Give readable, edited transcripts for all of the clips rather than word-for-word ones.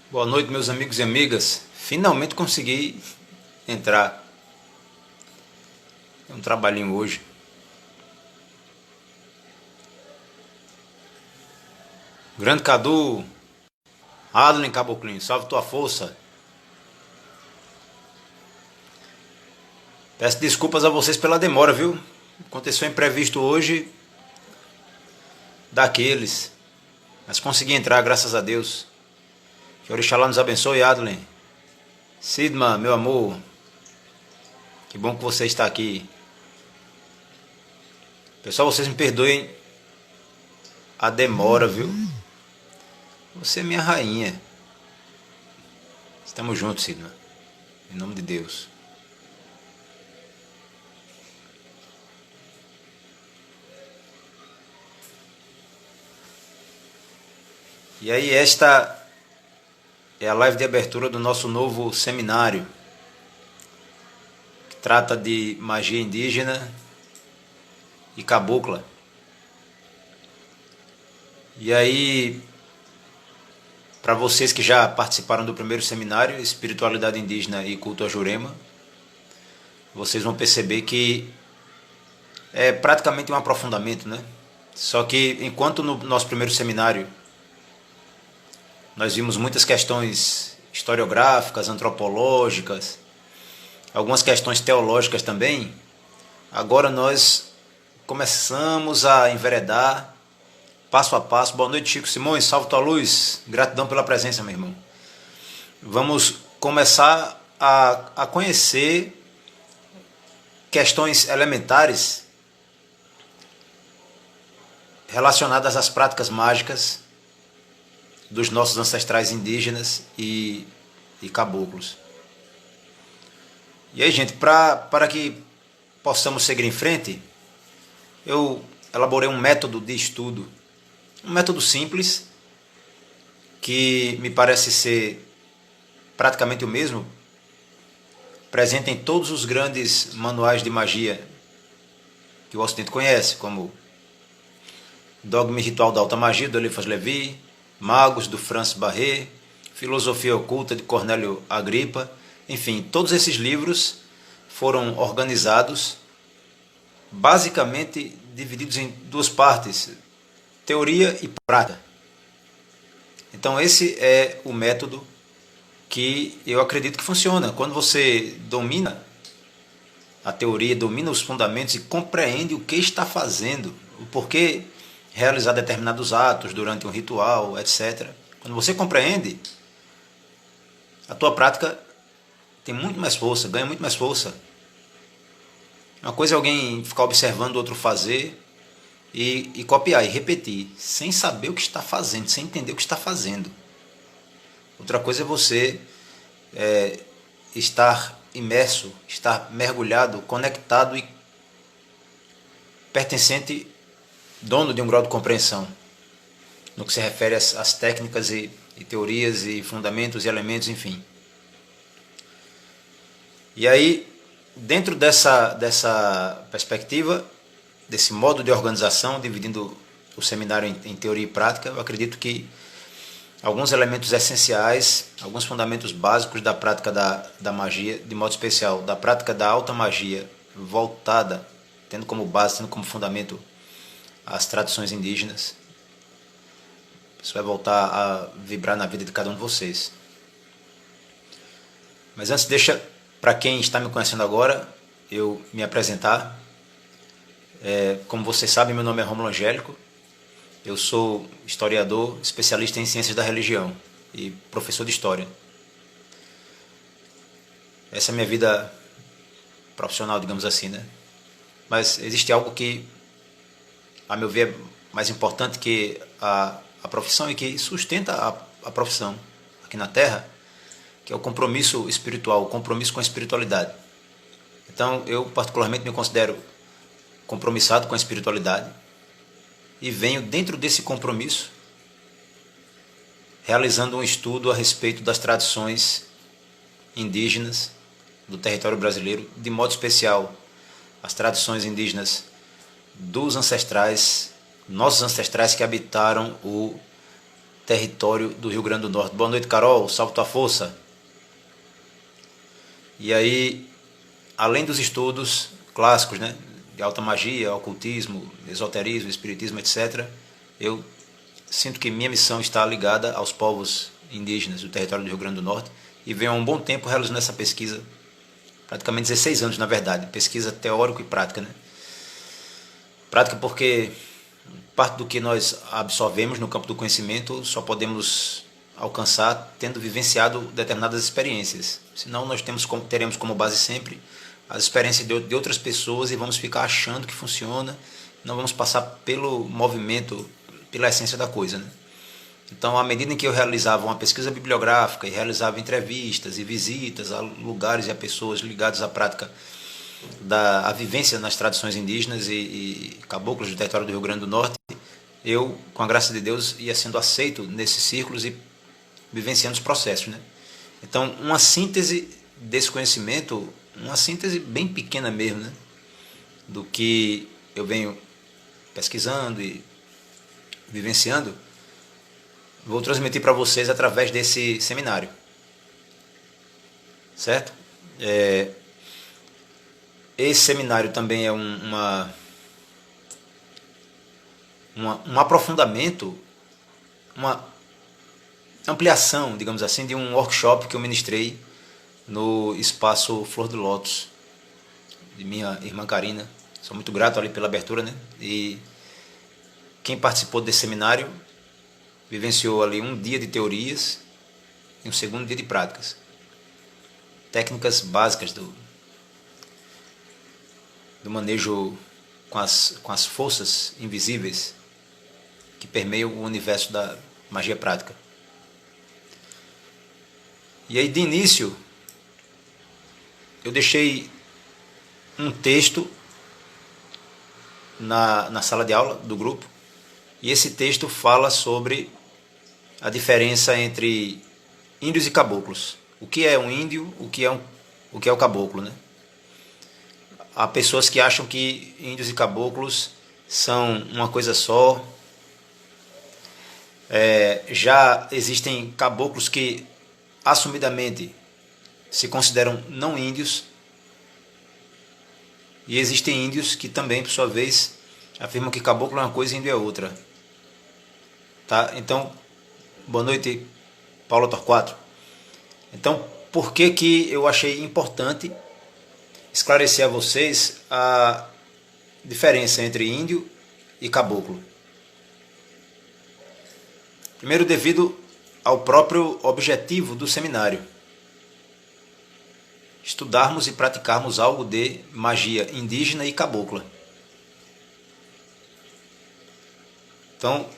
Boa noite, meus amigos e amigas. Finalmente consegui entrar. É um trabalhinho hoje. Grande Cadu, Adeline Caboclinho, salve tua força. Peço desculpas a vocês pela demora, viu? Aconteceu um imprevisto hoje daqueles. Mas consegui entrar, graças a Deus. Que Orixalá nos abençoe, Adeline. Sidma, meu amor, que bom que você está aqui. Pessoal, vocês me perdoem a demora, viu? Você é minha rainha. Estamos juntos, Sidma. Em nome de Deus. E aí, esta é a live de abertura do nosso novo seminário, que trata de magia indígena e cabocla. E aí, para vocês que já participaram do primeiro seminário, Espiritualidade Indígena e Culto a Jurema, vocês vão perceber que é praticamente um aprofundamento, né? Só que enquanto no nosso primeiro seminário nós vimos muitas questões historiográficas, antropológicas, algumas questões teológicas também, agora nós começamos a enveredar passo a passo. Boa noite, Chico Simões, salve tua luz, gratidão pela presença, meu irmão. Vamos começar a conhecer questões elementares relacionadas às práticas mágicas dos nossos ancestrais indígenas e caboclos. E aí, gente, para que possamos seguir em frente, eu elaborei um método de estudo, um método simples, que me parece ser praticamente o mesmo, presente em todos os grandes manuais de magia que o Ocidente conhece, como Dogma e Ritual da Alta Magia, do Eliphas Levi, Magos, do Francis Barré, Filosofia Oculta, de Cornélio Agripa. Enfim, todos esses livros foram organizados, basicamente divididos em duas partes, teoria e prática. Então esse é o método que eu acredito que funciona. Quando você domina a teoria, domina os fundamentos e compreende o que está fazendo, o porquê realizar determinados atos durante um ritual, etc. Quando você compreende, a tua prática tem muito mais força, ganha muito mais força. Uma coisa é alguém ficar observando o outro fazer e copiar e repetir, sem saber o que está fazendo, sem entender o que está fazendo. Outra coisa é você estar imerso, estar mergulhado, conectado e pertencente, dono de um grau de compreensão no que se refere às técnicas e teorias e fundamentos e elementos, enfim. E aí, dentro dessa perspectiva, desse modo de organização, dividindo o seminário em teoria e prática, eu acredito que alguns elementos essenciais, alguns fundamentos básicos da prática da magia, de modo especial, da prática da alta magia, voltada, tendo como base, tendo como fundamento as tradições indígenas, isso vai voltar a vibrar na vida de cada um de vocês. Mas antes, deixa, para quem está me conhecendo agora, eu me apresentar. Como vocês sabem, meu nome é Rômulo Angélico, eu sou historiador, especialista em ciências da religião e professor de história. Essa é a minha vida profissional, digamos assim, né? Mas existe algo que, a meu ver, é mais importante que a profissão e que sustenta a profissão aqui na Terra, que é o compromisso espiritual, o compromisso com a espiritualidade. Então, eu particularmente me considero compromissado com a espiritualidade e venho, dentro desse compromisso, realizando um estudo a respeito das tradições indígenas do território brasileiro, de modo especial as tradições indígenas dos ancestrais, nossos ancestrais que habitaram o território do Rio Grande do Norte. Boa noite, Carol, salve tua força. E aí, além dos estudos clássicos, né, de alta magia, ocultismo, esoterismo, espiritismo, etc., eu sinto que minha missão está ligada aos povos indígenas do território do Rio Grande do Norte e venho há um bom tempo realizando essa pesquisa, praticamente 16 anos, na verdade, pesquisa teórica e prática, né? Prática porque parte do que nós absorvemos no campo do conhecimento só podemos alcançar tendo vivenciado determinadas experiências. Senão nós teremos como base sempre as experiências de outras pessoas e vamos ficar achando que funciona, não vamos passar pelo movimento, pela essência da coisa, né? Então, à medida em que eu realizava uma pesquisa bibliográfica e realizava entrevistas e visitas a lugares e a pessoas ligadas à prática da vivência nas tradições indígenas e caboclos do território do Rio Grande do Norte, eu, com a graça de Deus, ia sendo aceito nesses círculos e vivenciando os processos, né? Então, uma síntese desse conhecimento, uma síntese bem pequena mesmo, né, do que eu venho pesquisando e vivenciando, vou transmitir para vocês através desse seminário, certo? Esse seminário também é um aprofundamento, uma ampliação, digamos assim, de um workshop que eu ministrei no espaço Flor de Lótus, de minha irmã Karina. Sou muito grato ali pela abertura, né? E quem participou desse seminário vivenciou ali um dia de teorias e um segundo dia de práticas. Técnicas básicas do manejo com as forças invisíveis que permeiam o universo da magia prática. E aí, de início, eu deixei um texto na sala de aula do grupo, e esse texto fala sobre a diferença entre índios e caboclos. O que é um índio, o que é o caboclo, né? Há pessoas que acham que índios e caboclos são uma coisa só. Já existem caboclos que assumidamente se consideram não índios, e existem índios que também, por sua vez, afirmam que caboclo é uma coisa e índio é outra. Tá? Então, boa noite, Paulo Torquato. Então, por que eu achei importante esclarecer a vocês a diferença entre índio e caboclo? Primeiro, devido ao próprio objetivo do seminário: estudarmos e praticarmos algo de magia indígena e cabocla. Então,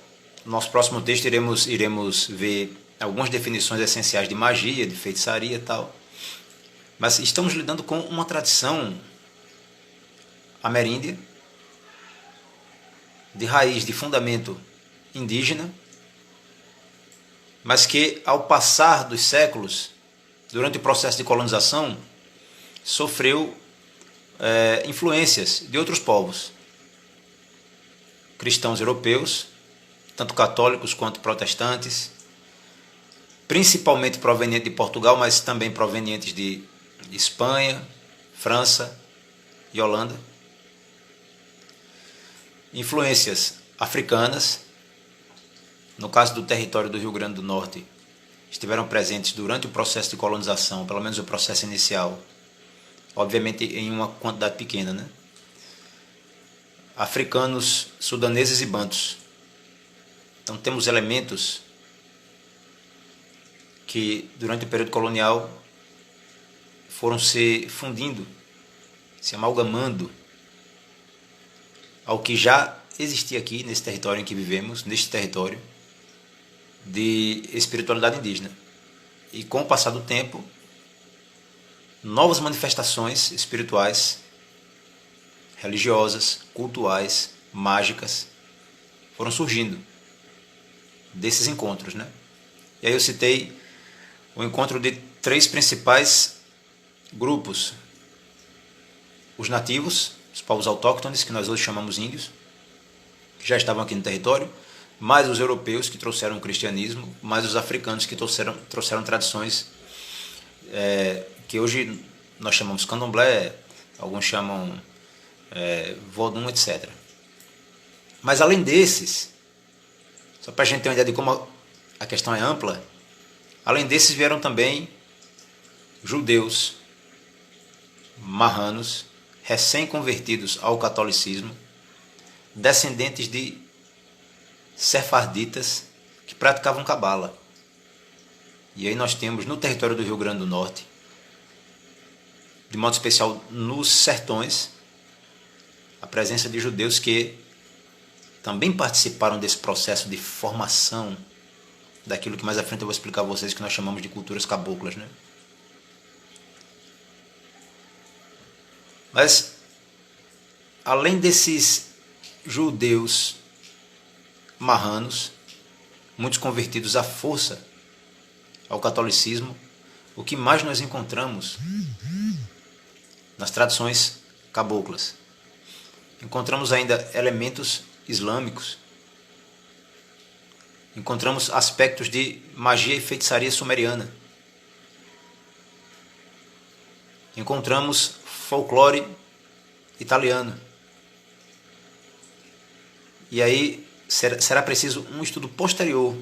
no nosso próximo texto iremos ver algumas definições essenciais de magia, de feitiçaria e tal. Mas estamos lidando com uma tradição ameríndia, de raiz, de fundamento indígena, mas que, ao passar dos séculos, durante o processo de colonização, sofreu influências de outros povos, cristãos europeus, tanto católicos quanto protestantes, principalmente provenientes de Portugal, mas também provenientes de Espanha, França e Holanda. Influências africanas, no caso do território do Rio Grande do Norte, estiveram presentes durante o processo de colonização, pelo menos o processo inicial, obviamente em uma quantidade pequena, né? Africanos, sudaneses e bantus. Então temos elementos que durante o período colonial foram se fundindo, se amalgamando ao que já existia aqui nesse território em que vivemos, neste território de espiritualidade indígena. E com o passar do tempo, novas manifestações espirituais, religiosas, cultuais, mágicas, foram surgindo desses encontros, né? E aí eu citei o encontro de 3 principais grupos: os nativos, os povos autóctones, que nós hoje chamamos índios, que já estavam aqui no território. mais os europeus que trouxeram o cristianismo, mais os africanos que trouxeram tradições que hoje nós chamamos candomblé, alguns chamam vodum, etc. Mas além desses, só para a gente ter uma ideia de como a questão é ampla, além desses vieram também judeus, marranos, recém-convertidos ao catolicismo, descendentes de sefarditas que praticavam cabala. E aí nós temos no território do Rio Grande do Norte, de modo especial nos sertões, a presença de judeus que também participaram desse processo de formação daquilo que mais à frente eu vou explicar a vocês, que nós chamamos de culturas caboclas, né? Mas, além desses judeus marranos, muitos convertidos à força ao catolicismo, o que mais nós encontramos nas tradições caboclas? Encontramos ainda elementos islâmicos, encontramos aspectos de magia e feitiçaria sumeriana, encontramos folclore italiano. E aí será preciso um estudo posterior,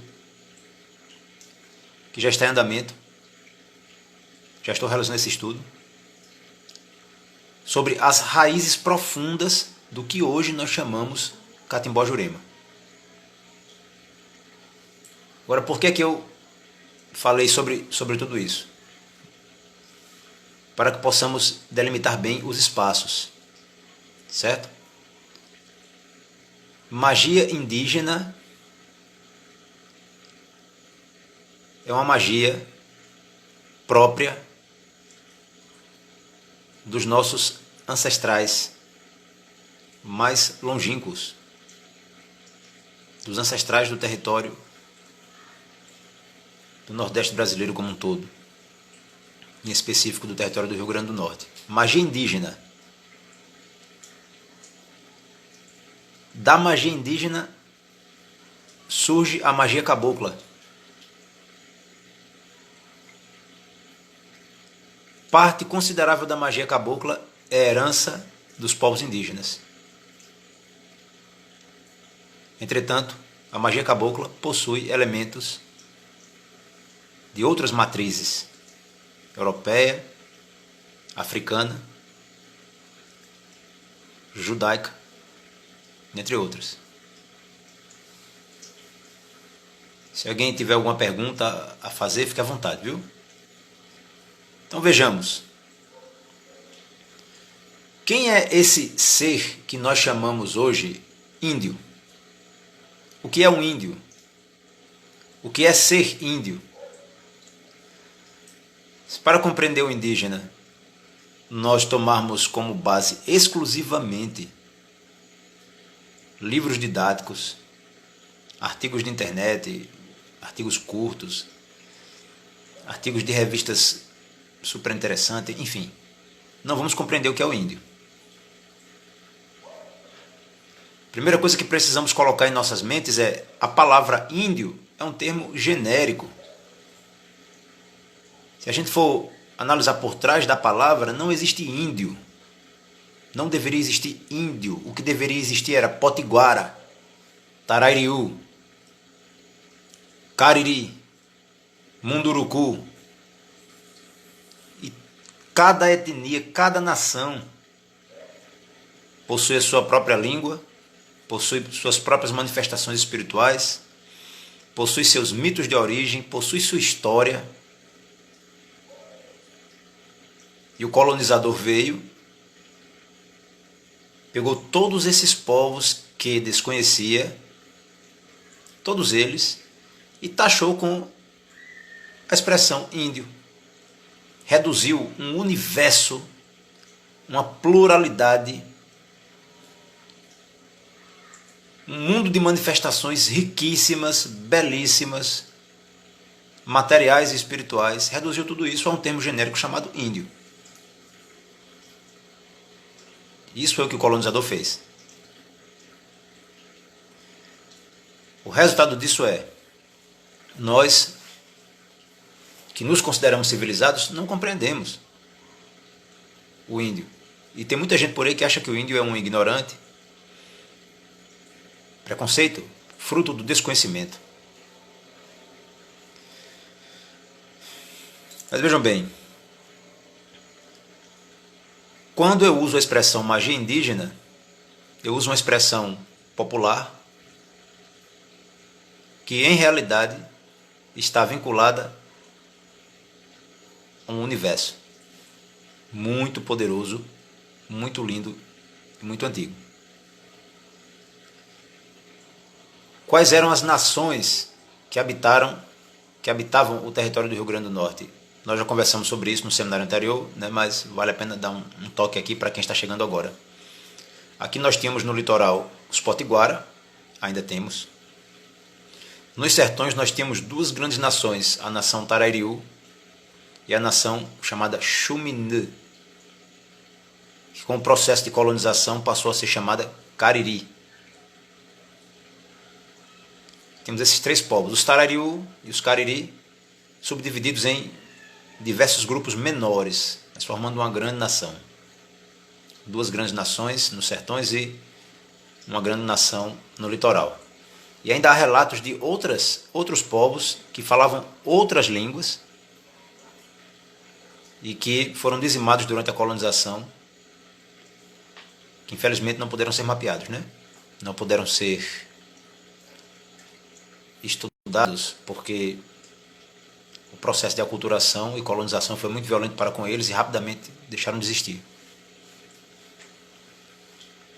que já está em andamento, já estou realizando esse estudo, sobre as raízes profundas do que hoje nós chamamos Catimbó-Jurema. Agora, por que eu falei sobre tudo isso? Para que possamos delimitar bem os espaços, certo? Magia indígena é uma magia própria dos nossos ancestrais mais longínquos, dos ancestrais do território do Nordeste brasileiro como um todo, em específico do território do Rio Grande do Norte. Magia indígena. Da magia indígena surge a magia cabocla. Parte considerável da magia cabocla é herança dos povos indígenas. Entretanto, a magia cabocla possui elementos de outras matrizes, europeia, africana, judaica, entre outras. Se alguém tiver alguma pergunta a fazer, fique à vontade, viu? Então vejamos. Quem é esse ser que nós chamamos hoje índio? O que é um índio? O que é ser índio? Para compreender o indígena, nós tomarmos como base exclusivamente livros didáticos, artigos de internet, artigos curtos, artigos de revistas super interessantes, enfim, não vamos compreender o que é o índio. Primeira coisa que precisamos colocar em nossas mentes é a palavra índio é um termo genérico. Se a gente for analisar por trás da palavra, não existe índio. Não deveria existir índio. O que deveria existir era potiguara, tarairiú, cariri, munduruku. E cada etnia, cada nação possui a sua própria língua, possui suas próprias manifestações espirituais, possui seus mitos de origem, possui sua história. E o colonizador veio, pegou todos esses povos que desconhecia, todos eles, e taxou com a expressão índio. Reduziu um universo, uma pluralidade, um mundo de manifestações riquíssimas, belíssimas, materiais e espirituais, reduziu tudo isso a um termo genérico chamado índio. Isso foi o que o colonizador fez. O resultado disso é, nós que nos consideramos civilizados não compreendemos o índio. E tem muita gente por aí que acha que o índio é um ignorante. Preconceito, fruto do desconhecimento. Mas vejam bem, quando eu uso a expressão magia indígena, eu uso uma expressão popular que em realidade está vinculada a um universo muito poderoso, muito lindo e muito antigo. Quais eram as nações que habitavam o território do Rio Grande do Norte? Nós já conversamos sobre isso no seminário anterior, né, mas vale a pena dar um toque aqui para quem está chegando agora. Aqui nós tínhamos no litoral os Potiguara, ainda temos. Nos sertões nós tínhamos duas grandes nações, a nação Tarariú e a nação chamada Xuminã, que com o processo de colonização passou a ser chamada Cariri. Temos esses três povos, os Tarariú e os Cariri, subdivididos em diversos grupos menores, mas formando uma grande nação. Duas grandes nações nos sertões e uma grande nação no litoral. E ainda há relatos de outros povos que falavam outras línguas e que foram dizimados durante a colonização, que infelizmente não puderam ser mapeados, né? Não puderam ser estudados porque o processo de aculturação e colonização foi muito violento para com eles e rapidamente deixaram de existir.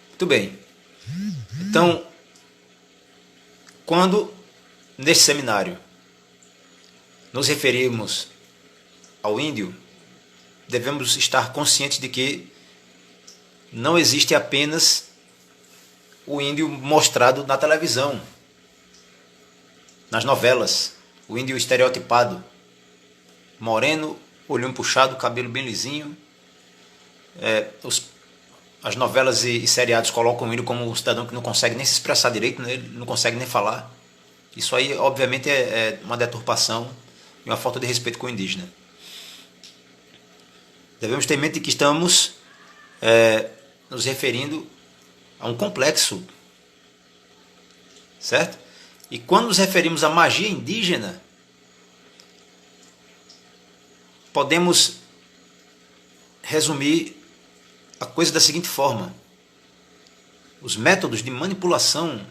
Muito bem. Então, quando neste seminário nos referimos ao índio, devemos estar conscientes de que não existe apenas o índio mostrado na televisão, nas novelas, o índio estereotipado, moreno, olhinho puxado, cabelo bem lisinho. As novelas e seriados colocam ele como um cidadão que não consegue nem se expressar direito, né? Ele não consegue nem falar. Isso aí, obviamente, é uma deturpação e uma falta de respeito com o indígena. Devemos ter em mente que estamos nos referindo a um complexo, certo? E quando nos referimos à magia indígena, podemos resumir a coisa da seguinte forma: os métodos de manipulação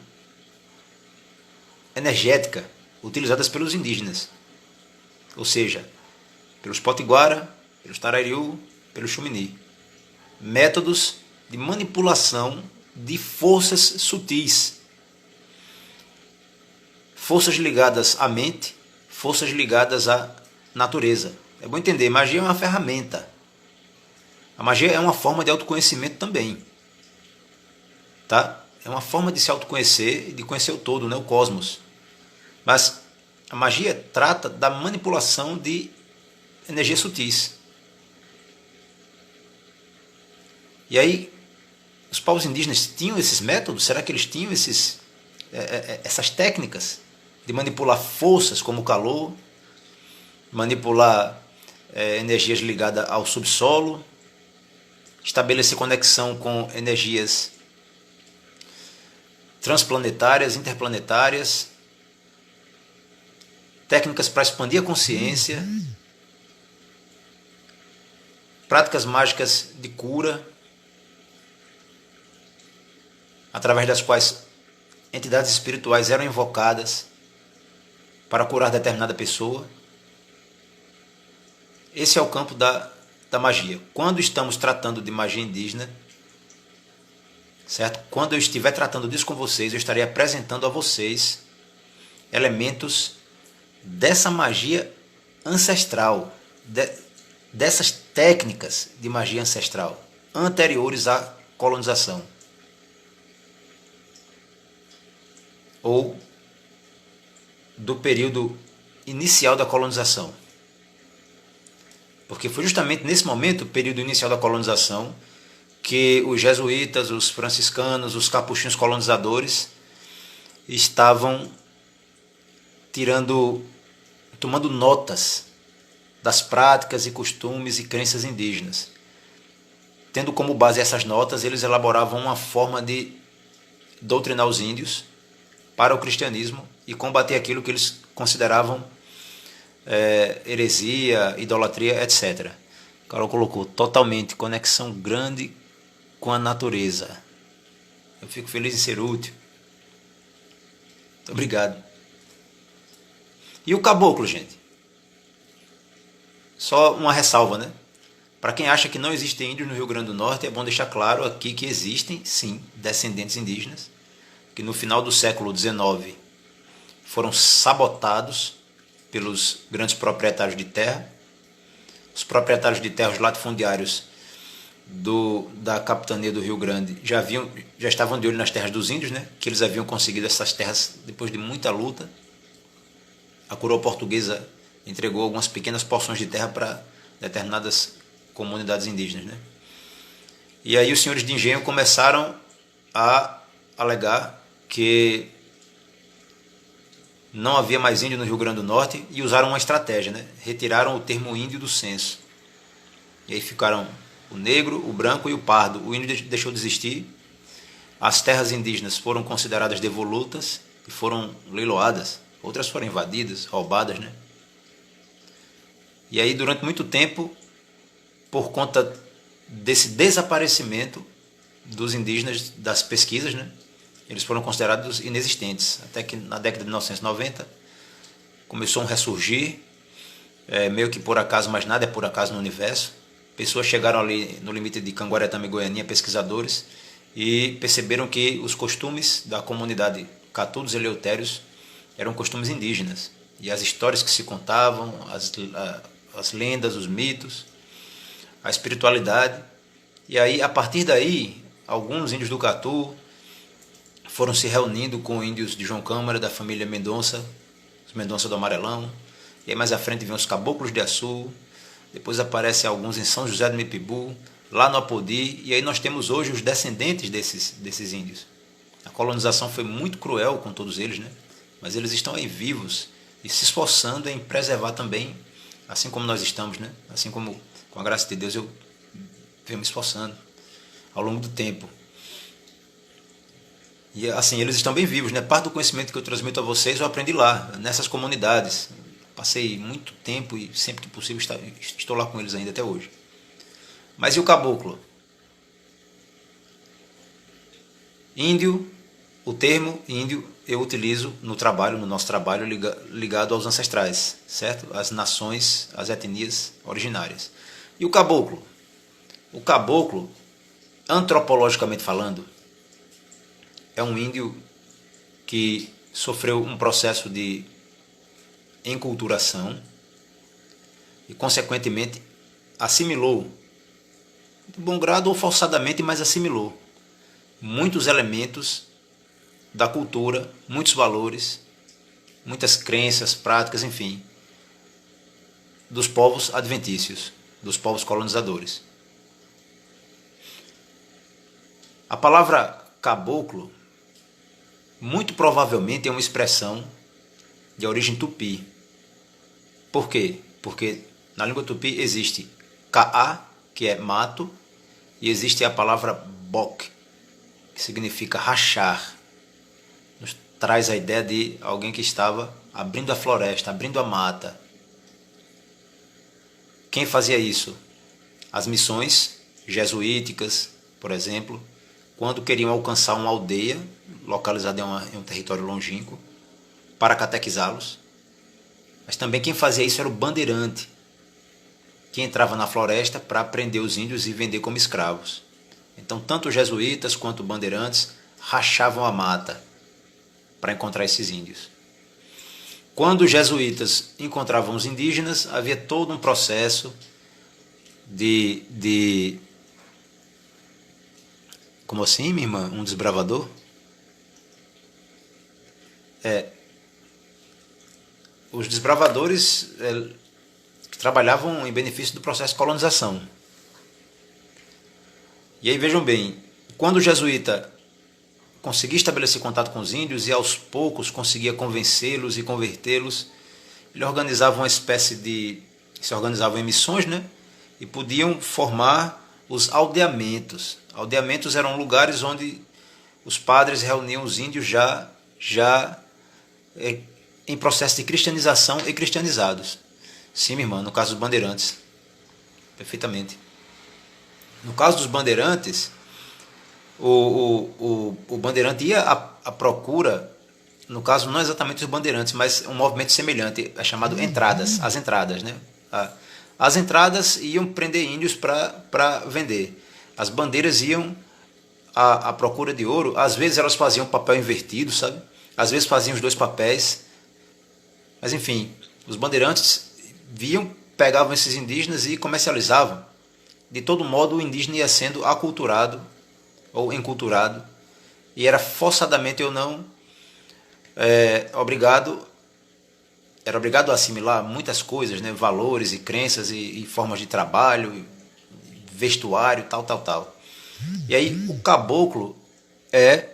energética utilizadas pelos indígenas, ou seja, pelos Potiguara, pelos Tarariú, pelos Xumini, métodos de manipulação de forças sutis, forças ligadas à mente, forças ligadas à natureza. É bom entender, magia é uma ferramenta. A magia é uma forma de autoconhecimento também. Tá? É uma forma de se autoconhecer e de conhecer o todo, né? O cosmos. Mas a magia trata da manipulação de energias sutis. E aí, os povos indígenas tinham esses métodos? Será que eles tinham essas técnicas de manipular forças como o calor, manipular energias ligadas ao subsolo, estabelecer conexão com energias transplanetárias, interplanetárias, técnicas para expandir a consciência, práticas mágicas de cura, através das quais entidades espirituais eram invocadas para curar determinada pessoa. Esse é o campo da magia. Quando estamos tratando de magia indígena, certo? Quando eu estiver tratando disso com vocês, eu estarei apresentando a vocês elementos dessa magia ancestral, dessas técnicas de magia ancestral anteriores à colonização, ou do período inicial da colonização. Porque foi justamente nesse momento, período inicial da colonização, que os jesuítas, os franciscanos, os capuchinhos colonizadores estavam tomando notas das práticas e costumes e crenças indígenas. Tendo como base essas notas, eles elaboravam uma forma de doutrinar os índios para o cristianismo e combater aquilo que eles consideravam heresia, idolatria, etc. O cara colocou totalmente conexão grande com a natureza. Eu fico feliz em ser útil. Muito obrigado. E o caboclo, gente? Só uma ressalva, né? Para quem acha que não existem índios no Rio Grande do Norte, é bom deixar claro aqui que existem, sim, descendentes indígenas, que no final do século XIX foram sabotados pelos grandes proprietários de terra. Os proprietários de terra, os latifundiários da capitania do Rio Grande, já estavam de olho nas terras dos índios, né? Que eles haviam conseguido essas terras depois de muita luta. A coroa portuguesa entregou algumas pequenas porções de terra para determinadas comunidades indígenas, né? E aí os senhores de engenho começaram a alegar que não havia mais índio no Rio Grande do Norte e usaram uma estratégia, né? Retiraram o termo índio do censo. E aí ficaram o negro, o branco e o pardo. O índio deixou de existir. As terras indígenas foram consideradas devolutas e foram leiloadas. Outras foram invadidas, roubadas, né? E aí, durante muito tempo, por conta desse desaparecimento dos indígenas das pesquisas, né, eles foram considerados inexistentes. Até que na década de 1990 começou um ressurgir, meio que por acaso, mas nada é por acaso no universo. Pessoas chegaram ali no limite de Canguaretama e Goianinha, pesquisadores, e perceberam que os costumes da comunidade Catu dos Eleutérios eram costumes indígenas. E as histórias que se contavam, as lendas, os mitos, a espiritualidade. E aí, a partir daí, alguns índios do Catu foram se reunindo com índios de João Câmara, da família Mendonça, os Mendonça do Amarelão. E aí mais à frente vêm os caboclos de Açu. Depois aparecem alguns em São José do Mipibu, lá no Apodi. E aí nós temos hoje os descendentes desses índios. A colonização foi muito cruel com todos eles, né? Mas eles estão aí vivos e se esforçando em preservar também, assim como nós estamos, né? Assim como, com a graça de Deus, eu venho me esforçando ao longo do tempo. E assim, eles estão bem vivos, né? Parte do conhecimento que eu transmito a vocês eu aprendi lá, nessas comunidades. Passei muito tempo e sempre que possível estou lá com eles ainda até hoje. Mas e o caboclo? Índio, o termo índio eu utilizo no trabalho, no nosso trabalho ligado aos ancestrais, certo? As nações, as etnias originárias. E o caboclo? O caboclo, antropologicamente falando, é um índio que sofreu um processo de enculturação e, consequentemente, assimilou, de bom grado ou forçadamente, mas assimilou muitos elementos da cultura, muitos valores, muitas crenças, práticas, enfim, dos povos adventícios, dos povos colonizadores. A palavra caboclo muito provavelmente é uma expressão de origem tupi. Por quê? Porque na língua tupi existe ka'a, que é mato, e existe a palavra bok, que significa rachar. Nos traz a ideia de alguém que estava abrindo a floresta, abrindo a mata. Quem fazia isso? As missões jesuíticas, por exemplo, quando queriam alcançar uma aldeia localizada em um território longínquo, para catequizá-los. Mas também quem fazia isso era o bandeirante, que entrava na floresta para prender os índios e vender como escravos. Então, tanto os jesuítas quanto os bandeirantes rachavam a mata para encontrar esses índios. Quando os jesuítas encontravam os indígenas, havia todo um processo de como assim, minha irmã? Um desbravador? Os desbravadores trabalhavam em benefício do processo de colonização. E aí vejam bem, quando o jesuíta conseguia estabelecer contato com os índios e aos poucos conseguia convencê-los e convertê-los. Ele organizava uma espécie de... se organizavam em missões, né? E podiam formar os aldeamentos. Aldeamentos eram lugares onde os padres reuniam os índios já em processo de cristianização e cristianizados. Sim, minha irmã, no caso dos bandeirantes. Perfeitamente. No caso dos bandeirantes, o bandeirante ia à procura, no caso não exatamente os bandeirantes, mas um movimento semelhante, é chamado entradas, as entradas, né? As entradas iam prender índios para vender. As bandeiras iam à procura de ouro. Às vezes elas faziam papel invertido, sabe? Às vezes faziam os dois papéis. Mas enfim, os bandeirantes viam, pegavam esses indígenas e comercializavam. De todo modo, o indígena ia sendo aculturado ou enculturado e era forçadamente ou não obrigado a assimilar muitas coisas, né? Valores e crenças e formas de trabalho, vestuário, tal. E aí o caboclo é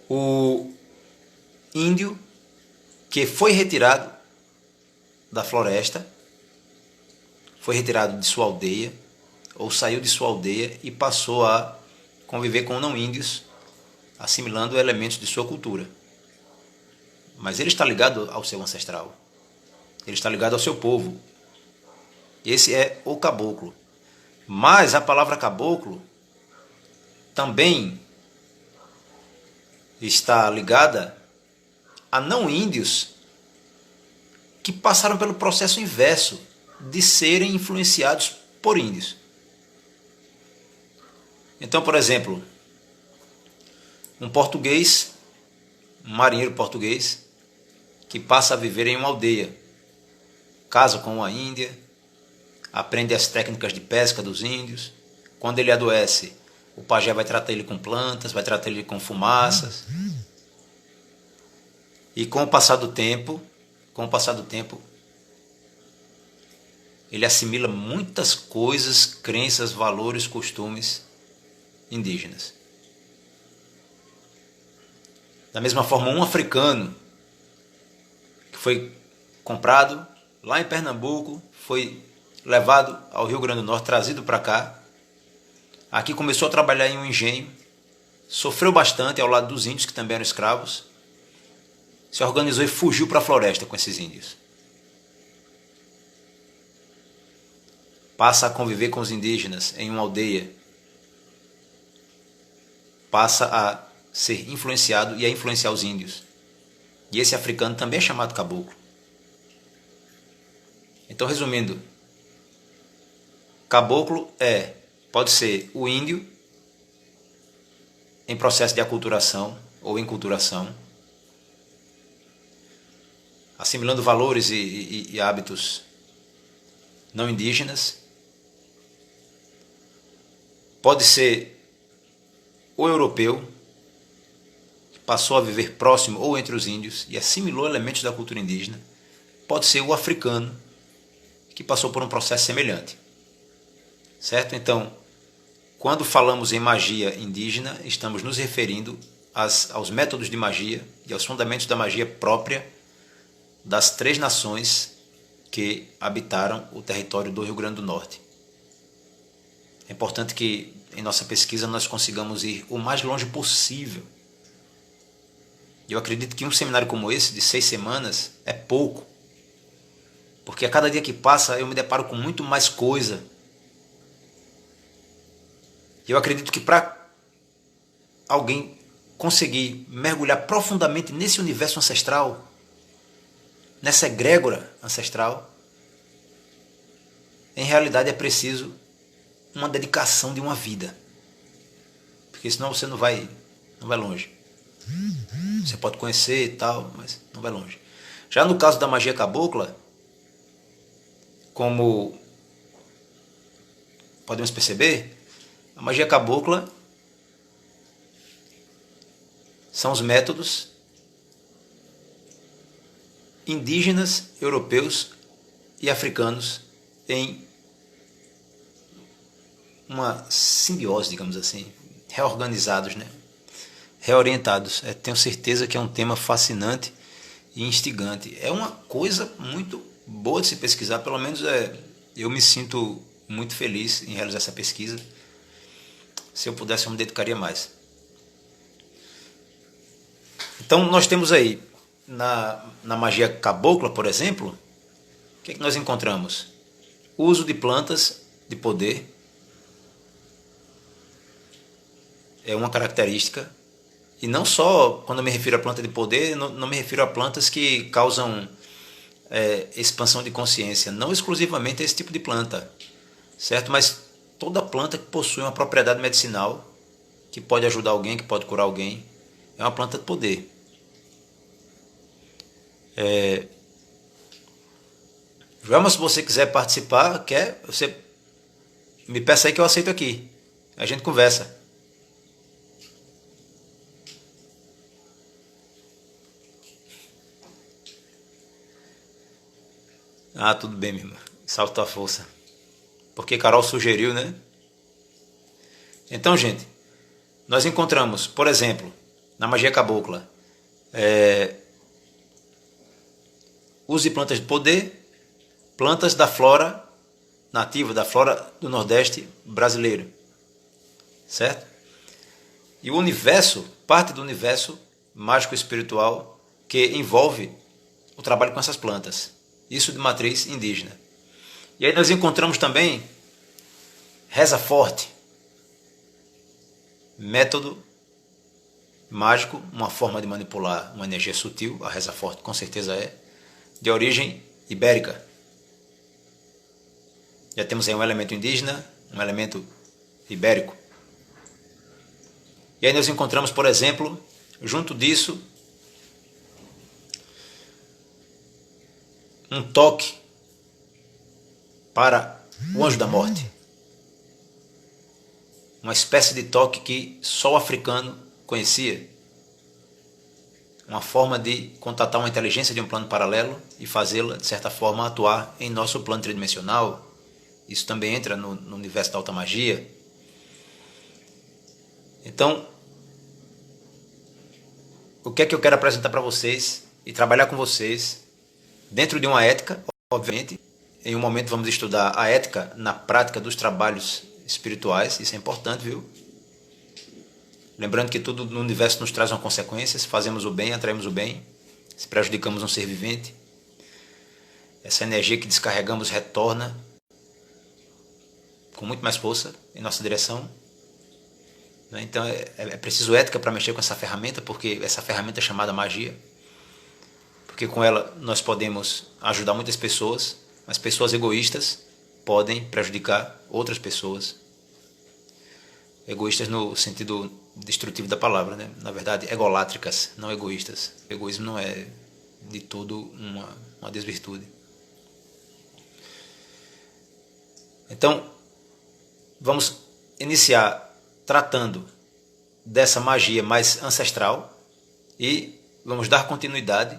o índio que foi retirado da floresta, foi retirado de sua aldeia, ou saiu de sua aldeia e passou a conviver com não-índios, assimilando elementos de sua cultura. Mas ele está ligado ao seu ancestral. Ele está ligado ao seu povo. Esse é o caboclo. Mas a palavra caboclo também está ligada a não-índios que passaram pelo processo inverso de serem influenciados por índios. Então, por exemplo, um português, um marinheiro português, que passa a viver em uma aldeia, casa com uma índia, aprende as técnicas de pesca dos índios. Quando ele adoece, o pajé vai tratar ele com plantas, vai tratar ele com fumaças. E com o passar do tempo, ele assimila muitas coisas, crenças, valores, costumes indígenas. Da mesma forma, um africano que foi comprado lá em Pernambuco, foi levado ao Rio Grande do Norte, trazido para cá. Aqui começou a trabalhar em um engenho, sofreu bastante ao lado dos índios, que também eram escravos, se organizou e fugiu para a floresta com esses índios. Passa a conviver com os indígenas em uma aldeia, passa a ser influenciado e a influenciar os índios. E esse africano também é chamado caboclo. Então, resumindo, caboclo pode ser o índio em processo de aculturação ou enculturação, assimilando valores e hábitos não indígenas. Pode ser o europeu, que passou a viver próximo ou entre os índios e assimilou elementos da cultura indígena. Pode ser o africano, que passou por um processo semelhante. Certo? Então, quando falamos em magia indígena, estamos nos referindo aos métodos de magia e aos fundamentos da magia própria das 3 nações que habitaram o território do Rio Grande do Norte. É importante que em nossa pesquisa nós consigamos ir o mais longe possível. Eu acredito que um seminário como esse, de 6 semanas, é pouco. Porque a cada dia que passa eu me deparo com muito mais coisa. E eu acredito que para alguém conseguir mergulhar profundamente nesse universo ancestral, nessa egrégora ancestral, em realidade é preciso uma dedicação de uma vida. Porque senão você não vai longe. Você pode conhecer e tal, mas não vai longe. Já no caso da magia cabocla, como podemos perceber, a magia cabocla são os métodos indígenas, europeus e africanos em uma simbiose, digamos assim, reorganizados, né? Reorientados. Tenho certeza que é um tema fascinante e instigante. É uma coisa muito boa de se pesquisar, pelo menos eu me sinto muito feliz em realizar essa pesquisa. Se eu pudesse, eu me dedicaria mais. Então, nós temos aí, na magia cabocla, por exemplo, o que é que nós encontramos? O uso de plantas de poder é uma característica. E não só, quando eu me refiro a planta de poder, não me refiro a plantas que causam expansão de consciência. Não exclusivamente esse tipo de planta, certo? Mas toda planta que possui uma propriedade medicinal, que pode ajudar alguém, que pode curar alguém, é uma planta de poder. Joelma, se você quiser participar, você me peça aí que eu aceito aqui. A gente conversa. Ah, tudo bem, minha irmã. Salve tua força. Porque Carol sugeriu, né? Então, gente, nós encontramos, por exemplo, na magia cabocla, uso de plantas de poder, plantas da flora nativa, da flora do Nordeste brasileiro, certo? E o universo, parte do universo mágico espiritual que envolve o trabalho com essas plantas. Isso de matriz indígena. E aí nós encontramos também reza forte, método mágico, uma forma de manipular uma energia sutil, a reza forte com certeza de origem ibérica. Já temos aí um elemento indígena, um elemento ibérico. E aí nós encontramos, por exemplo, junto disso, um toque para o anjo da morte. Uma espécie de toque que só o africano conhecia. Uma forma de contatar uma inteligência de um plano paralelo e fazê-la, de certa forma, atuar em nosso plano tridimensional. Isso também entra no universo da alta magia. Então, o que é que eu quero apresentar para vocês e trabalhar com vocês dentro de uma ética, obviamente. Em um momento vamos estudar a ética na prática dos trabalhos espirituais, isso é importante, viu? Lembrando que tudo no universo nos traz uma consequência, se fazemos o bem, atraímos o bem, se prejudicamos um ser vivente, essa energia que descarregamos retorna com muito mais força em nossa direção. Então é preciso ética para mexer com essa ferramenta, porque essa ferramenta é chamada magia. Porque com ela nós podemos ajudar muitas pessoas, mas pessoas egoístas podem prejudicar outras pessoas. Egoístas no sentido destrutivo da palavra, né? Na verdade, egolátricas, não egoístas. O egoísmo não é de todo uma desvirtude. Então, vamos iniciar tratando dessa magia mais ancestral e vamos dar continuidade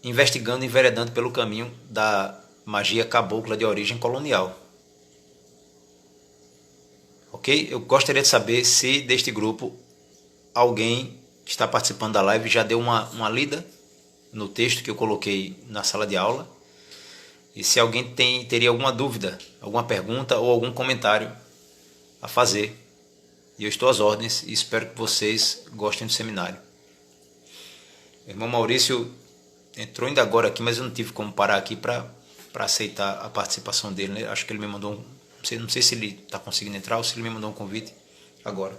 investigando e enveredando pelo caminho da magia cabocla de origem colonial. Ok? Eu gostaria de saber se deste grupo alguém que está participando da live já deu uma lida no texto que eu coloquei na sala de aula, e se alguém teria alguma dúvida, alguma pergunta ou algum comentário a fazer. E eu estou às ordens e espero que vocês gostem do seminário. O irmão Maurício entrou ainda agora aqui, mas eu não tive como parar aqui para aceitar a participação dele, né? Acho que ele me mandou não sei se ele está conseguindo entrar ou se ele me mandou um convite agora.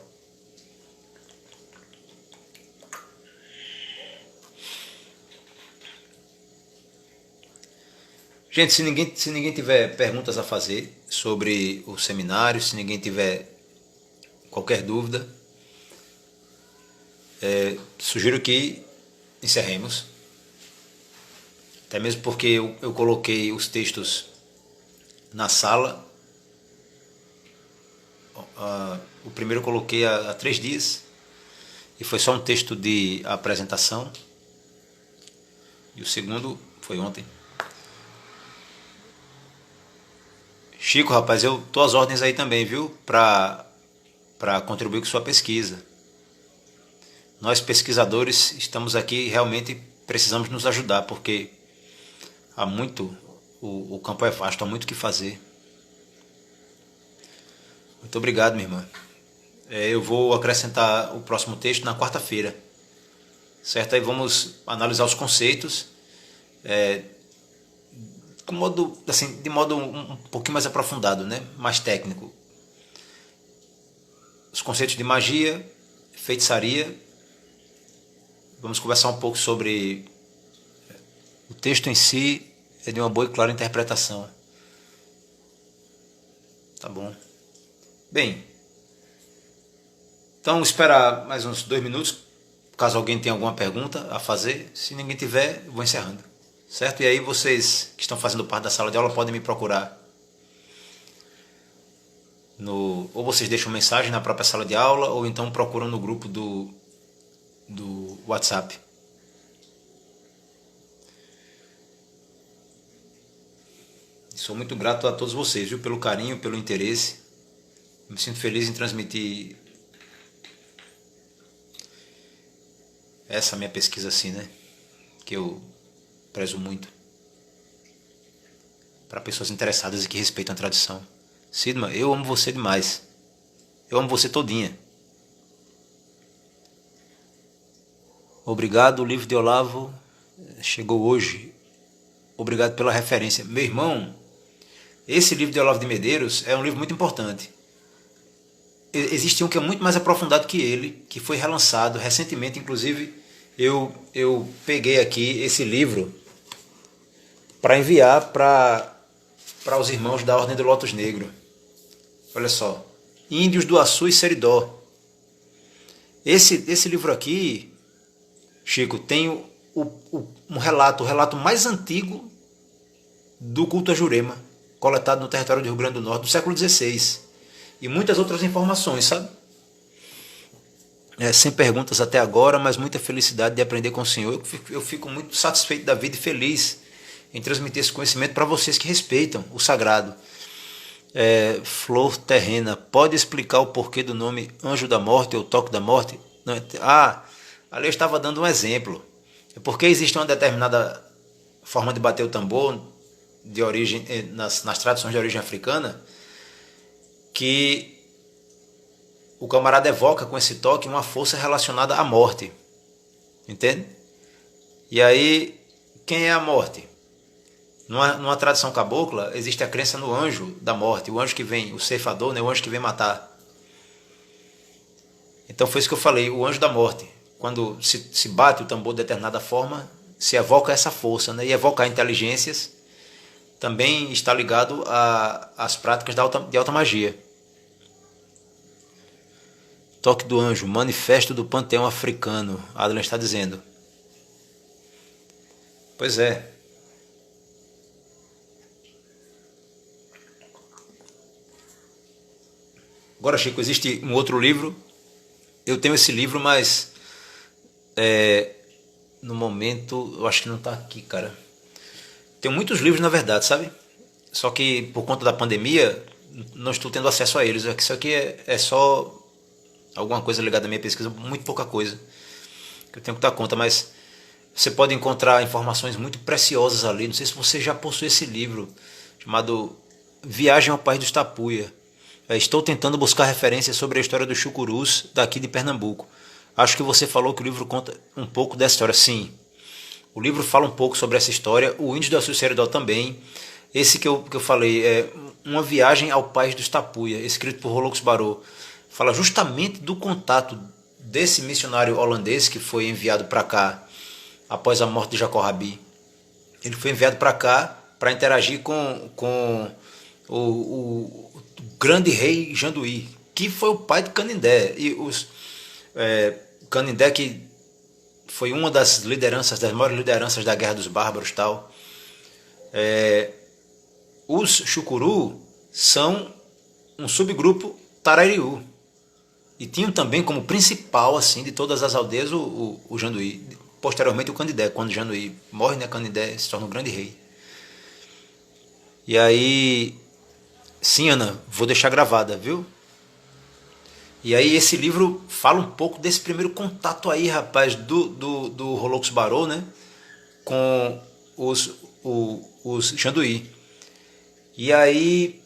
Gente, se ninguém tiver perguntas a fazer sobre o seminário, se ninguém tiver qualquer dúvida, sugiro que encerremos. Até mesmo porque eu coloquei os textos na sala. O primeiro eu coloquei há 3 dias e foi só um texto de apresentação. E o segundo foi ontem. Chico, rapaz, eu tô às ordens aí também, viu? Para para contribuir com sua pesquisa. Nós pesquisadores estamos aqui e realmente precisamos nos ajudar, porque há muito, o campo é vasto, há muito o que fazer. Muito obrigado, minha irmã. Eu vou acrescentar o próximo texto na quarta-feira, certo? Aí vamos analisar os conceitos de modo um pouquinho mais aprofundado, né? Mais técnico. Os conceitos de magia, feitiçaria. Vamos conversar um pouco sobre o texto em si, é de uma boa e clara interpretação. Tá bom. Bem, então esperar mais uns 2 minutos, caso alguém tenha alguma pergunta a fazer. Se ninguém tiver, eu vou encerrando, certo? E aí vocês que estão fazendo parte da sala de aula podem me procurar ou vocês deixam mensagem na própria sala de aula, ou então procuram no grupo do WhatsApp. Sou muito grato a todos vocês, viu, pelo carinho, pelo interesse. Me sinto feliz em transmitir essa minha pesquisa assim, né? Que eu prezo muito. Para pessoas interessadas e que respeitam a tradição. Sidma, eu amo você demais. Eu amo você todinha. Obrigado, o livro de Olavo chegou hoje. Obrigado pela referência. Meu irmão, esse livro de Olavo de Medeiros é um livro muito importante. Existe um que é muito mais aprofundado que ele, que foi relançado recentemente. Inclusive, eu peguei aqui esse livro para enviar para os irmãos da Ordem do Lótus Negro. Olha só, Índios do Açu e Seridó. Esse livro aqui, Chico, tem um relato, o relato mais antigo do culto a Jurema, coletado no território do Rio Grande do Norte, do século XVI. E muitas outras informações, sabe? Sem perguntas até agora, mas muita felicidade de aprender com o Senhor. Eu fico muito satisfeito da vida e feliz em transmitir esse conhecimento para vocês que respeitam o sagrado. Flor Terrena, pode explicar o porquê do nome Anjo da Morte ou Toque da Morte? Não, ali eu estava dando um exemplo. É porque existe uma determinada forma de bater o tambor de origem, nas tradições de origem africana, que o camarada evoca com esse toque uma força relacionada à morte. Entende? E aí, quem é a morte? Numa tradição cabocla, existe a crença no anjo da morte, o anjo que vem, o ceifador, né? O anjo que vem matar. Então foi isso que eu falei, o anjo da morte. Quando se bate o tambor de determinada forma, se evoca essa força, né? E evocar inteligências também está ligado às práticas de alta magia. Toque do Anjo, manifesto do panteão africano, Adlan está dizendo. Pois é. Agora, Chico, existe um outro livro. Eu tenho esse livro, mas no momento eu acho que não está aqui, cara. Tenho muitos livros, na verdade, sabe? Só que por conta da pandemia não estou tendo acesso a eles. Isso aqui é só alguma coisa ligada à minha pesquisa, muito pouca coisa que eu tenho que dar conta, mas você pode encontrar informações muito preciosas ali. Não sei se você já possui esse livro chamado Viagem ao País dos Tapuia. Estou tentando buscar referências sobre a história dos chucurus daqui de Pernambuco. Acho que você falou que o livro conta um pouco dessa história. Sim, o livro fala um pouco sobre essa história. O Índio do Açu e Seridó também. Esse que eu falei é Uma Viagem ao País dos Tapuia, escrito por Rolux Barô. Fala justamente do contato desse missionário holandês que foi enviado para cá após a morte de Jacó Rabi. Ele foi enviado para cá para interagir com o grande rei Janduí, que foi o pai de Canindé. E Canindé, que foi uma das maiores lideranças da Guerra dos Bárbaros, tal. Os Chucuru são um subgrupo Tarariú. E tinham também como principal, assim, de todas as aldeias, o Janduí. Posteriormente o Canindé. Quando Janduí morre, né, Canindé se torna um grande rei. E aí, sim, Ana, vou deixar gravada, viu? E aí esse livro fala um pouco desse primeiro contato aí, rapaz, do Rolox Barô, né? Com os Xanduí. E aí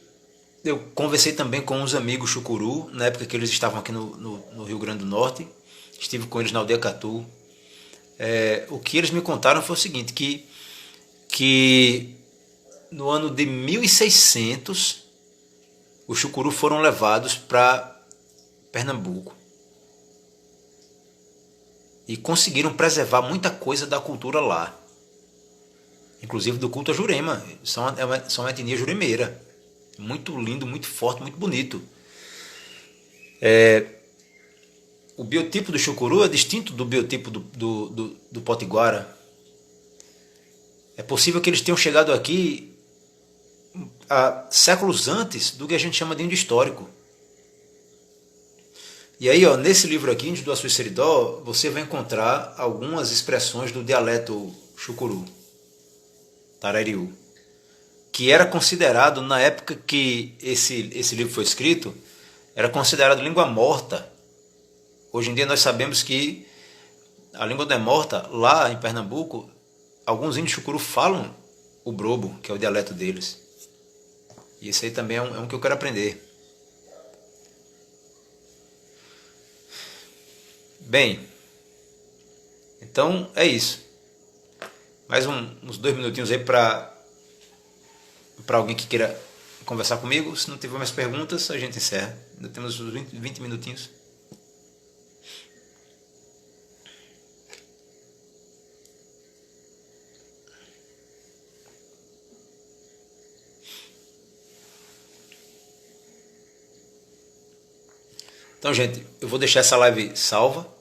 eu conversei também com uns amigos Chucuru, na época que eles estavam aqui no Rio Grande do Norte. Estive com eles na aldeia Catu. O que eles me contaram foi o seguinte, que no ano de 1600 os Chucuru foram levados para Pernambuco e conseguiram preservar muita coisa da cultura lá, inclusive do culto a Jurema. São uma etnia juremeira, muito lindo, muito forte, muito bonito. O biotipo do Chucuru é distinto do biotipo do Potiguara. É possível que eles tenham chegado aqui há séculos antes do que a gente chama de índio histórico. E aí, ó, nesse livro aqui, Índio do Açu e Seridó, você vai encontrar algumas expressões do dialeto Chucuru, Tarariú, que era considerado, na época que esse livro foi escrito, era considerado língua morta. Hoje em dia nós sabemos que a língua não é morta. Lá em Pernambuco, alguns índios Chucuru falam o brobo, que é o dialeto deles. E esse aí também é um que eu quero aprender. Bem, então é isso. Mais uns 2 minutinhos aí para alguém que queira conversar comigo. Se não tiver mais perguntas, a gente encerra. Ainda temos uns 20 minutinhos. Então, gente, eu vou deixar essa live salva.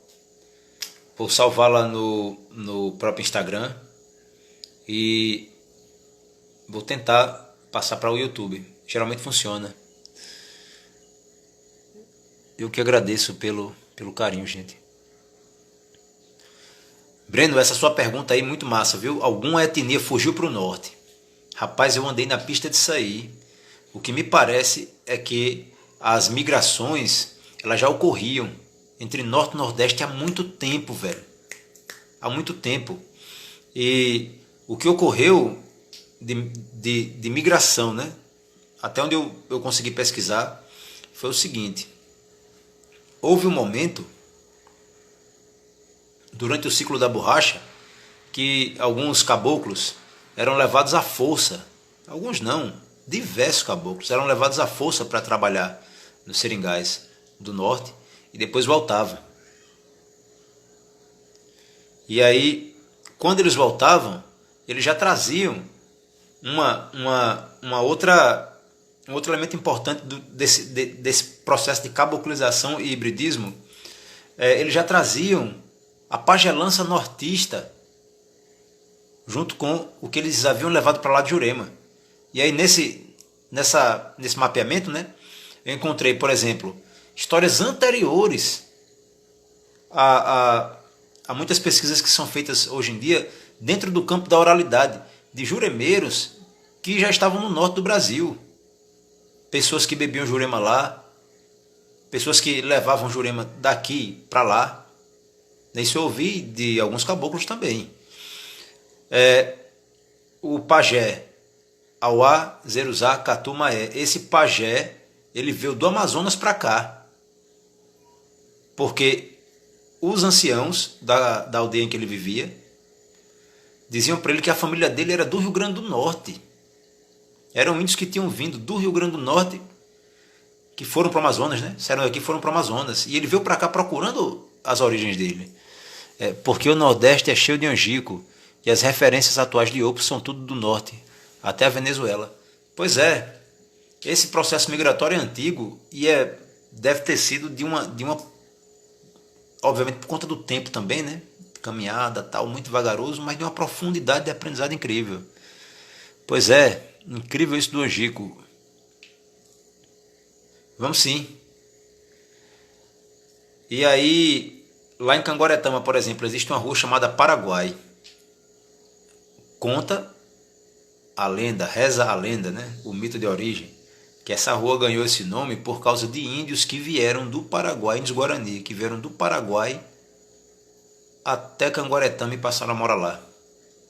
Vou salvá-la no próprio Instagram. E vou tentar passar para o YouTube. Geralmente funciona. Eu que agradeço pelo carinho, gente. Breno, essa sua pergunta aí muito massa, viu? Alguma etnia fugiu para o norte? Rapaz, eu andei na pista disso aí. O que me parece é que as migrações elas já ocorriam entre norte e nordeste há muito tempo, velho. Há muito tempo. E o que ocorreu de migração, né? Até onde eu consegui pesquisar, foi o seguinte. Houve um momento, durante o ciclo da borracha, que alguns caboclos eram levados à força. Alguns não, diversos caboclos eram levados à força para trabalhar nos seringais do norte e depois voltavam. E aí, quando eles voltavam, eles já traziam um outro elemento importante desse processo de caboclização e hibridismo. Eles já traziam a pagelança nortista junto com o que eles haviam levado para lá de Jurema. E aí nesse mapeamento, né, eu encontrei, por exemplo, histórias anteriores a muitas pesquisas que são feitas hoje em dia dentro do campo da oralidade, de juremeiros que já estavam no norte do Brasil. Pessoas que bebiam jurema lá, pessoas que levavam jurema daqui para lá. Isso eu ouvi de alguns caboclos também. O pajé, Auá, Zeruzá, Catumaé. Esse pajé, ele veio do Amazonas para cá. Porque os anciãos da aldeia em que ele vivia diziam para ele que a família dele era do Rio Grande do Norte. Eram índios que tinham vindo do Rio Grande do Norte, que foram para o Amazonas, né? Saíram daqui e foram para o Amazonas. E ele veio para cá procurando as origens dele. Porque o Nordeste é cheio de angico e as referências atuais de Opus são tudo do Norte, até a Venezuela. Pois é, esse processo migratório é antigo e deve ter sido de uma obviamente por conta do tempo também, né? Caminhada, tal, muito vagaroso, mas de uma profundidade de aprendizado incrível. Pois é, incrível isso do angico. Vamos sim. E aí, lá em Canguaretama, por exemplo, existe uma rua chamada Paraguai. Conta a lenda, reza a lenda, né? O mito de origem, que essa rua ganhou esse nome por causa de índios que vieram do Paraguai, índios Guarani, que vieram do Paraguai até Canguaretama e passaram a morar lá.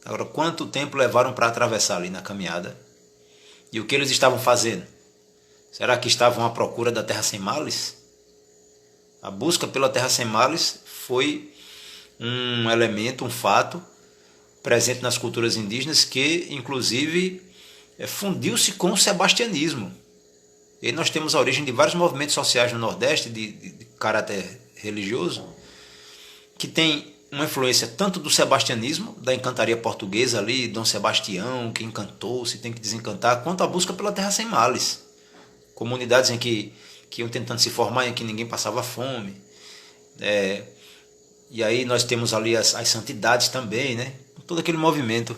Agora, quanto tempo levaram para atravessar ali na caminhada? E o que eles estavam fazendo? Será que estavam à procura da terra sem males? A busca pela terra sem males foi um elemento, um fato presente nas culturas indígenas que, inclusive, fundiu-se com o sebastianismo. E aí nós temos a origem de vários movimentos sociais no Nordeste de caráter religioso que tem uma influência tanto do sebastianismo, da encantaria portuguesa ali, Dom Sebastião, que encantou, se tem que desencantar, quanto a busca pela terra sem males. Comunidades em que iam tentando se formar, em que ninguém passava fome. E aí nós temos ali as santidades também, né? Todo aquele movimento.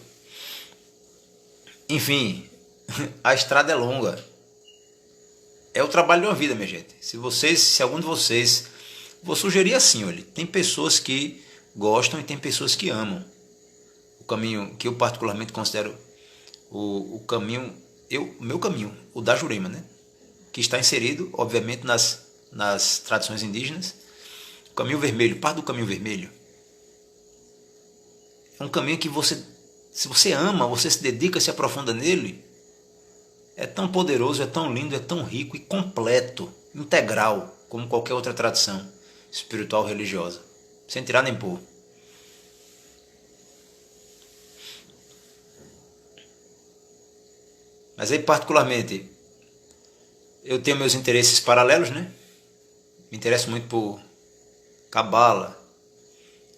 Enfim, a estrada é longa. É o trabalho de uma vida, minha gente. Se algum de vocês... Vou sugerir assim, olha, tem pessoas que gostam e tem pessoas que amam. O caminho que eu particularmente considero o caminho, meu caminho, o da Jurema, né? Que está inserido, obviamente, nas tradições indígenas. O caminho vermelho, parte do caminho vermelho. É um caminho que se você ama, você se dedica, se aprofunda nele, é tão poderoso, é tão lindo, é tão rico e completo, integral, como qualquer outra tradição espiritual religiosa, sem tirar nem pôr. Mas aí, particularmente, eu tenho meus interesses paralelos, né? Me interesso muito por Cabala,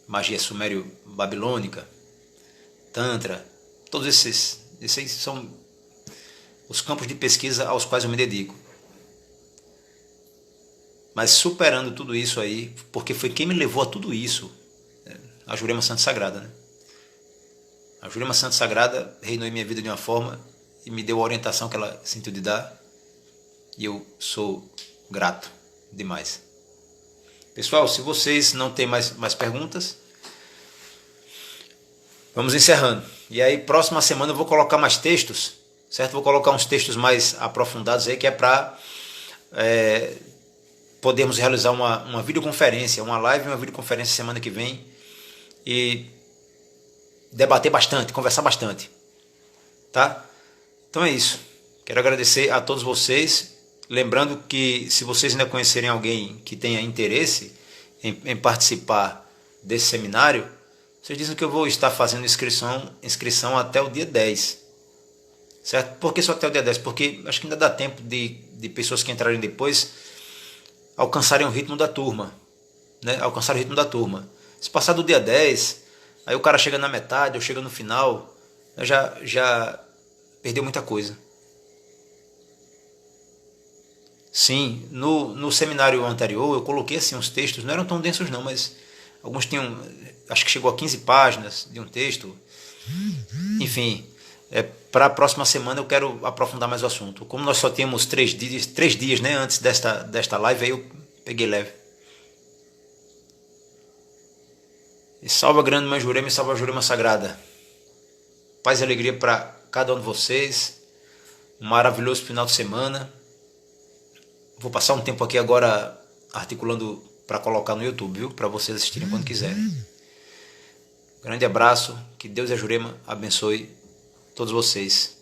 magia sumério-babilônica, Tantra, todos esses são os campos de pesquisa aos quais eu me dedico. Mas superando tudo isso aí, porque foi quem me levou a tudo isso, a Jurema Santa Sagrada, né? A Jurema Santa Sagrada reinou em minha vida de uma forma e me deu a orientação que ela sentiu de dar, e eu sou grato demais. Pessoal, se vocês não têm mais perguntas, vamos encerrando. E aí, próxima semana eu vou colocar mais textos, certo? Vou colocar uns textos mais aprofundados aí, que é para podermos realizar uma videoconferência, uma live e uma videoconferência semana que vem e debater bastante, conversar bastante, tá? Então é isso. Quero agradecer a todos vocês. Lembrando que se vocês ainda conhecerem alguém que tenha interesse em participar desse seminário, vocês dizem que eu vou estar fazendo inscrição até o dia 10. Certo? Por que só até o dia 10? Porque acho que ainda dá tempo de pessoas que entrarem depois alcançarem o ritmo da turma. Né? Alcançar o ritmo da turma. Se passar do dia 10, aí o cara chega na metade ou chega no final, já perdeu muita coisa. Sim, no seminário anterior eu coloquei assim uns textos, não eram tão densos não, mas alguns tinham, acho que chegou a 15 páginas de um texto. Enfim, para a próxima semana eu quero aprofundar mais o assunto. Como nós só tínhamos 3 dias, né, antes desta live, aí eu peguei leve. E salve a grande mãe Jurema e salve a Jurema Sagrada. Paz e alegria para cada um de vocês. Um maravilhoso final de semana. Vou passar um tempo aqui agora articulando para colocar no YouTube, viu? Para vocês assistirem quando quiserem. Grande abraço. Que Deus e a Jurema abençoe todos vocês.